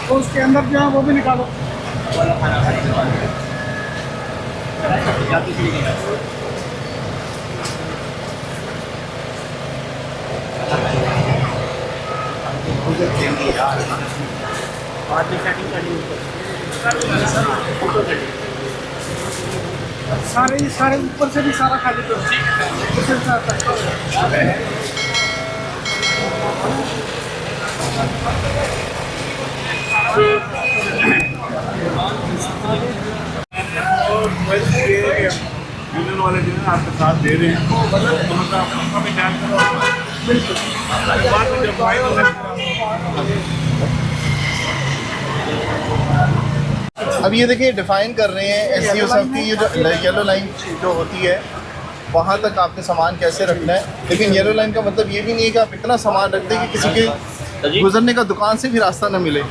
तो उसके अंदर जो है वो भी निकालो। सारे ऊपर से भी सारा खाली करो। यूनियन वाले जो है आपके साथ दे रहे हैं, तो मतलब आपका भी ख्याल करो। बाद में जब फाइल होगा अब ये देखिए डिफाइन कर रहे हैं एसईओ साहब की, ये जो येलो लाइन जो होती है वहाँ तक आपने सामान कैसे रखना है। लेकिन येलो लाइन का मतलब ये भी नहीं है कि आप इतना सामान रख दें कि किसी के गुजरने का दुकान से भी रास्ता ना मिले।